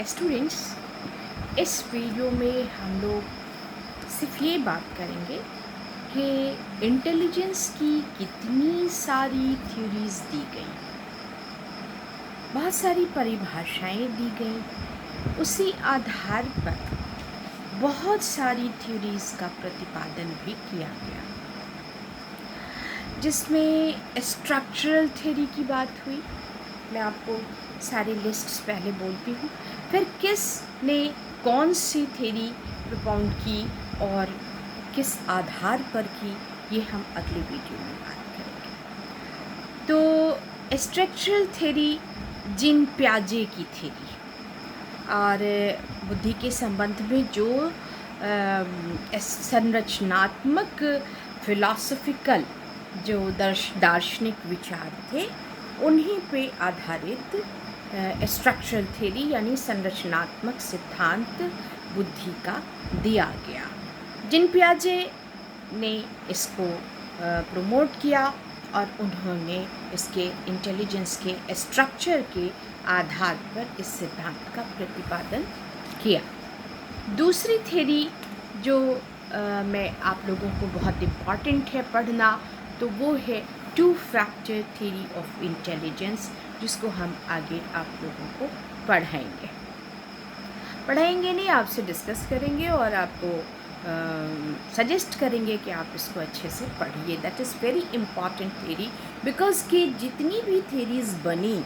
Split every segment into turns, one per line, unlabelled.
Students, इस video में हम लोग सिर्फ ये बात करेंगे कि इंटेलिजेंस की कितनी सारी थ्योरीज दी गई, बहुत सारी परिभाषाएं दी गई। उसी आधार पर बहुत सारी थ्योरीज का प्रतिपादन भी किया गया, जिसमें स्ट्रक्चरल थ्योरी की बात हुई। मैं आपको सारी लिस्ट्स पहले बोलती हूँ, फिर किस ने कौन सी थ्योरी propound की और किस आधार पर की, ये हम अगले वीडियो में बात करेंगे। तो स्ट्रक्चरल थ्योरी जीन पियाजे की थ्योरी और बुद्धि के संबंध में जो संरचनात्मक फिलॉसफिकल जो दार्शनिक विचार थे, उन्हीं पे आधारित स्ट्रक्चरल थ्योरी यानी संरचनात्मक सिद्धांत बुद्धि का दिया गया। जीन पियाजे ने इसको प्रमोट किया और उन्होंने इसके इंटेलिजेंस के स्ट्रक्चर के आधार पर इस सिद्धांत का प्रतिपादन किया। दूसरी थ्योरी जो मैं आप लोगों को बहुत इम्पॉर्टेंट है पढ़ना, तो वो है two factor theory of intelligence, जिसको हम आगे आप लोगों को पढ़ाएंगे नहीं, आपसे डिस्कस करेंगे और आपको सजेस्ट करेंगे कि आप इसको अच्छे से पढ़िए। That is very important theory, because कि जितनी भी थ्योरीज बनी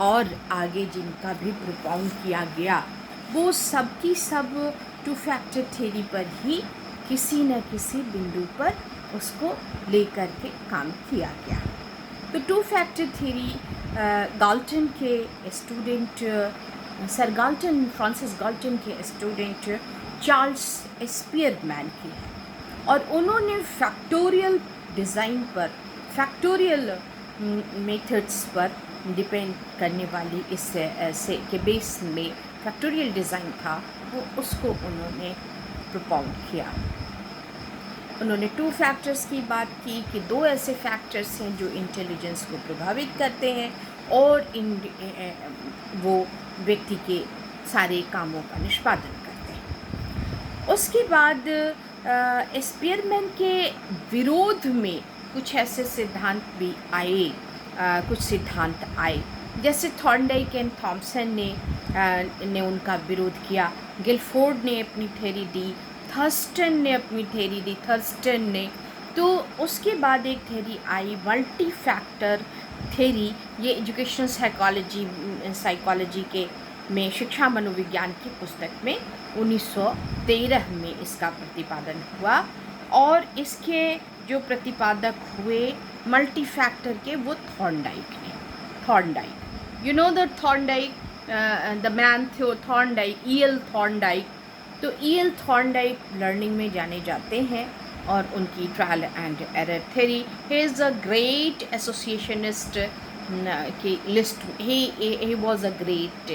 और आगे जिनका भी propound किया गया, वो सब की सब टू फैक्टर थ्योरी पर ही किसी न किसी बिंदु पर उसको लेकर के काम किया गया। तो टू फैक्टर थ्योरी गाल्टन के student sir Galton, Francis Galton के स्टूडेंट चार्ल्स स्पीयरमैन की है, और उन्होंने फैक्टोरियल डिज़ाइन पर, फैक्टोरियल मेथड्स पर डिपेंड करने वाली इस से के बेस में फैक्टोरियल डिज़ाइन था, वो उसको उन्होंने propound किया। उन्होंने टू फैक्टर्स की बात की कि दो ऐसे फैक्टर्स हैं जो इंटेलिजेंस को प्रभावित करते हैं और वो व्यक्ति के सारे कामों का निष्पादन करते हैं। उसके बाद स्पीयरमैन के विरोध में कुछ ऐसे सिद्धांत भी आए, कुछ सिद्धांत आए, जैसे थॉर्नडाइक एंड थॉमसन ने उनका विरोध किया। गिलफोर्ड ने अपनी थ्योरी दी, थर्स्टन ने अपनी थ्योरी दी, थर्स्टन ने। तो उसके बाद एक थ्योरी आई मल्टी फैक्टर थ्योरी। ये एजुकेशनल साइकोलॉजी के में शिक्षा मनोविज्ञान की पुस्तक में 1913 में इसका प्रतिपादन हुआ, और इसके जो प्रतिपादक हुए मल्टी फैक्टर के, वो Thorndike, you know the Thorndike, the man Thorndike, E.L. Thorndike. तो E.L. थॉर्नडाइक लर्निंग में जाने जाते हैं और उनकी trial and error theory, he is a great associationist की list, he was a great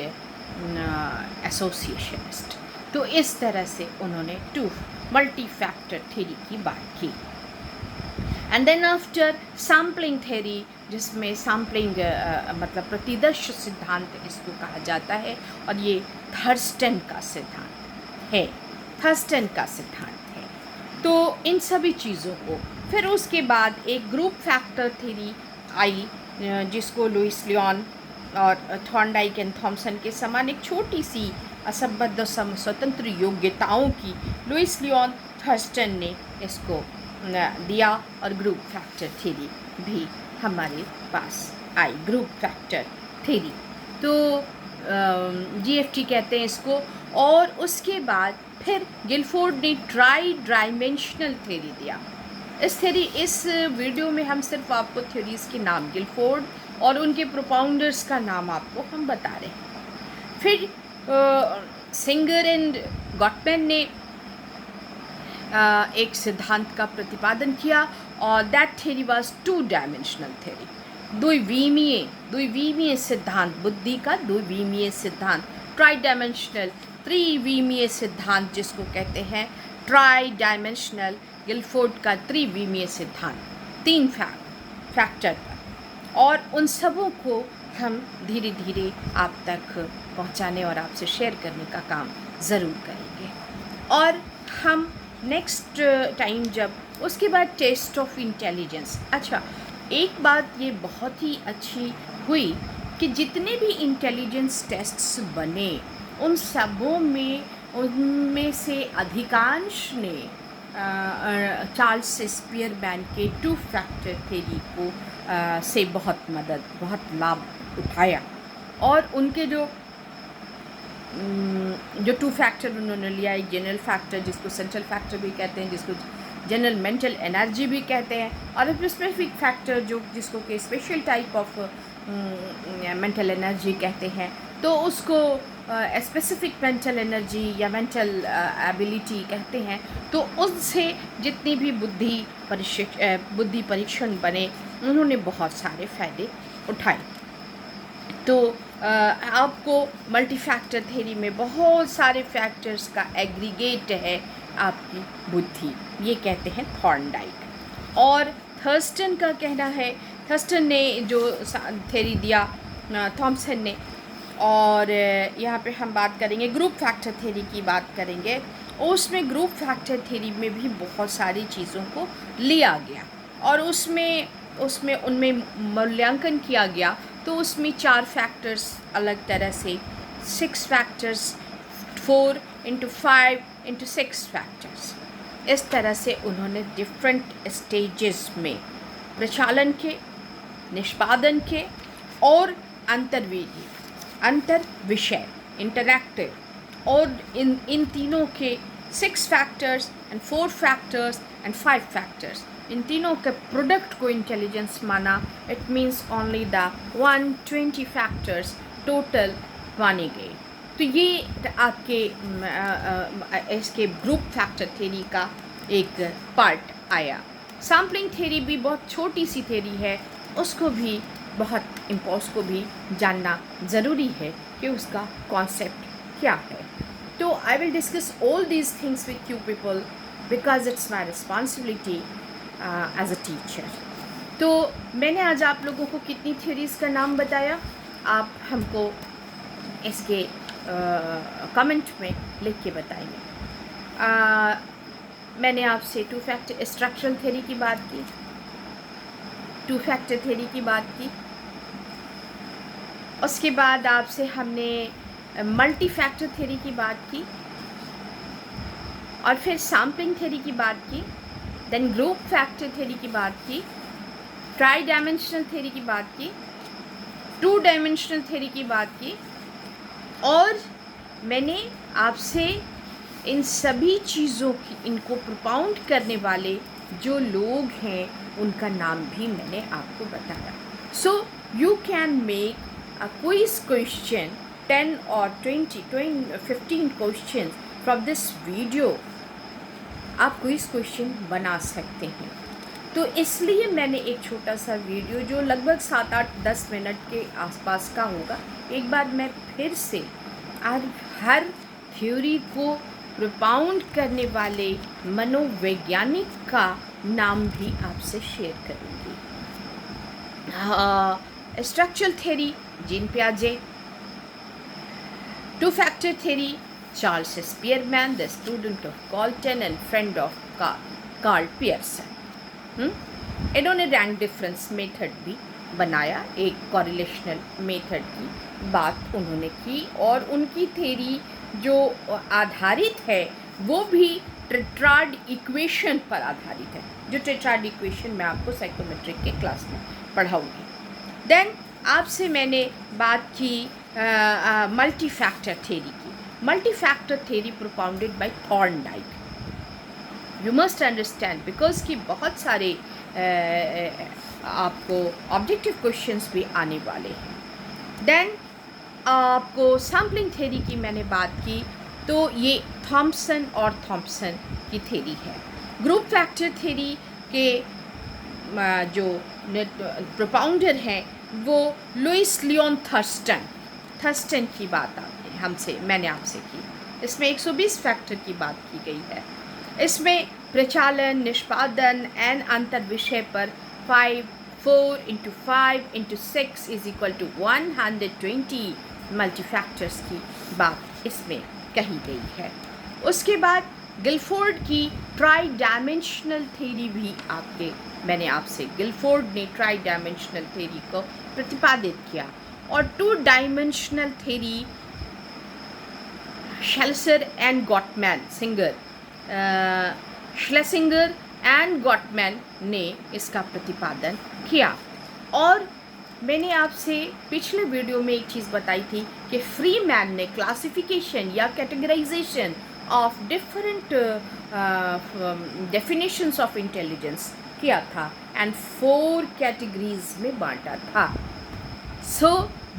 associationist. तो इस तरह से उन्होंने टू मल्टी फैक्टर थ्योरी की बात की। And then after sampling theory, जिसमें सैम्पलिंग मतलब प्रतिदर्श सिद्धांत इसको कहा जाता है, और ये थर्स्टन का सिद्धांत है, तो इन सभी चीज़ों को फिर उसके बाद एक ग्रुप फैक्टर थ्योरी आई, जिसको लुइस लियोन और थॉर्नडाइक एंड थॉमसन के समान एक छोटी सी असंबद्ध स्वतंत्र योग्यताओं की लुइस लियोन, थर्स्टन ने इसको दिया, और ग्रुप फैक्टर थ्योरी भी हमारे पास आई, ग्रुप फैक्टर थ्योरी। तो GFT कहते हैं इसको। और उसके बाद फिर गिलफोर्ड ने ट्राई डायमेंशनल थ्योरी दिया। इस वीडियो में हम सिर्फ आपको थ्योरीज के नाम, गिलफोर्ड और उनके प्रोपाउंडर्स का नाम आपको हम बता रहे हैं। फिर सिंगर एंड गॉटमैन ने एक सिद्धांत का प्रतिपादन किया, और that theory was two dimensional theory, द्विविमीय सिद्धांत, बुद्धि का द्विविमीय सिद्धांत, ट्राई डायमेंशनल त्रिविमीय सिद्धांत जिसको कहते हैं, ट्राई डायमेंशनल गिलफोर्ड का त्रिविमीय सिद्धांत, तीन फैक्टर पर, और उन सबों को हम धीरे धीरे आप तक पहुंचाने और आपसे शेयर करने का काम ज़रूर करेंगे। और हम नेक्स्ट टाइम जब उसके बाद टेस्ट ऑफ इंटेलिजेंस, अच्छा एक बात ये बहुत ही अच्छी हुई कि जितने भी इंटेलिजेंस टेस्ट्स बने उन सबों में उनमें से अधिकांश ने चार्ल्स शेक्सपियरमैन के 2 फैक्टर थ्योरी को से बहुत लाभ उठाया। और उनके जो 2 फैक्टर उन्होंने लिया, एक जनरल फैक्टर जिसको सेंट्रल फैक्टर भी कहते हैं, जिसको जनरल मेंटल एनर्जी भी कहते हैं, और एक स्पेसिफिक फैक्टर जिसको कि special type of mental energy कहते हैं। तो उसको स्पेसिफिक मेंटल एनर्जी या मेंटल एबिलिटी कहते हैं। तो उससे जितनी भी बुद्धि परीक्षण बने उन्होंने बहुत सारे फ़ायदे उठाए। तो आपको मल्टी फैक्टर थ्योरी में बहुत सारे फैक्टर्स का एग्रीगेट है आपकी बुद्धि, ये कहते हैं थॉर्नडाइक। और थर्स्टन का कहना है, थर्स्टन ने जो थ्योरी दिया थॉमसन ने, और यहाँ पे हम बात करेंगे ग्रुप फैक्टर थ्योरी की बात करेंगे। उसमें ग्रुप फैक्टर थ्योरी में भी बहुत सारी चीज़ों को लिया गया और उनमें मूल्यांकन किया गया। तो उसमें 4 फैक्टर्स अलग तरह से, 6 फैक्टर्स, 4 × 5 × 6 फैक्टर्स, इस तरह से उन्होंने डिफरेंट स्टेजेस में प्रचालन के, निष्पादन के और अंतर विषय इंटरैक्टिव, और इन तीनों के 6 factors and 4 factors and 5 factors, इन तीनों के प्रोडक्ट को इंटेलिजेंस माना। It means only the 120 factors total माने गए। तो ये आपके इसके ग्रुप फैक्टर थ्योरी का एक पार्ट आया। सैम्पलिंग थ्योरी भी बहुत छोटी सी थ्योरी है, उसको भी जानना ज़रूरी है कि उसका कॉन्सेप्ट क्या है। तो I will discuss all these things with you people because it's my responsibility as a teacher. तो मैंने आज आप लोगों को कितनी थ्योरीज़ का नाम बताया, आप हमको इसके कमेंट में लिख के बताएंगे। मैंने आपसे 2 फैक्टर स्ट्रक्चरल थ्योरी की बात की, 2 फैक्टर थ्योरी की बात की, उसके बाद आपसे हमने मल्टी फैक्टर थ्योरी की बात की, और फिर सैम्पलिंग थ्योरी की बात की, देन ग्रुप फैक्टर थ्योरी की बात की, ट्राई डायमेंशनल थ्योरी की बात की, 2 डायमेंशनल थ्योरी की बात की, और मैंने आपसे इन सभी चीज़ों की, इनको प्रोपाउंड करने वाले जो लोग हैं उनका नाम भी मैंने आपको बताया। So you can make a quiz question 10 or 15 question from this video. आप क्विज क्वेश्चन बना सकते हैं। तो इसलिए मैंने एक छोटा सा वीडियो जो लगभग 7, 8, 10 मिनट के आसपास का होगा, एक बार मैं फिर से हर थ्योरी को प्रोपाउंड करने वाले मनोवैज्ञानिक का नाम भी आपसे शेयर करूँगी। स्ट्रक्चरल थ्योरी जीन पियाजे, 2 factor theory Charles Spearman, the student of Galton and friend of Karl Pearson. इन्होंने रैंक डिफरेंस मेथड भी बनाया, एक कॉरिलेशनल मेथड की बात उन्होंने की, और उनकी थ्योरी जो आधारित है वो भी टेट्राड इक्वेशन पर आधारित है, जो टेट्राड इक्वेशन मैं आपको साइकोमेट्रिक के क्लास में पढ़ाऊँगी। देन आपसे मैंने बात की मल्टी फैक्टर थ्योरी की। Multi factor theory propounded bye Thorndike. You must understand because कि बहुत सारे आपको ऑब्जेक्टिव क्वेश्चंस भी आने वाले हैं। देन आपको सैम्पलिंग थ्योरी की मैंने बात की, तो ये थॉमसन की थ्योरी है। ग्रुप फैक्टर थ्योरी के जो प्रोपाउंडर हैं वो लुइस लियोन थर्स्टन की बात मैंने आपसे की। इसमें 120 फैक्टर की बात की गई है। इसमें प्रचालन, निष्पादन एंड अंतर विषय पर 4 into 5 into 6 is equal to 120 मल्टीफैक्टर्स की बात इसमें कही गई है। उसके बाद गिलफोर्ड की ट्राई डायमेंशनल थ्योरी भी मैंने आपसे गिलफोर्ड ने ट्राई डायमेंशनल थ्योरी को प्रतिपादित किया, और 2 डायमेंशनल थ्योरी श्लेसिंगर एंड गॉटमैन ने इसका प्रतिपादन किया। और मैंने आपसे पिछले वीडियो में एक चीज़ बताई थी कि फ्रीमैन ने क्लासिफिकेशन या categorisation of different definitions of intelligence किया था एंड 4 कैटेगरीज में बांटा था। So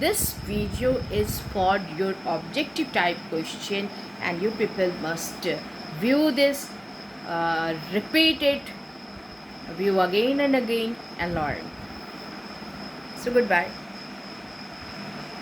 this video is for your objective type question, and you people must view this, repeat it, view again and again and learn. So goodbye.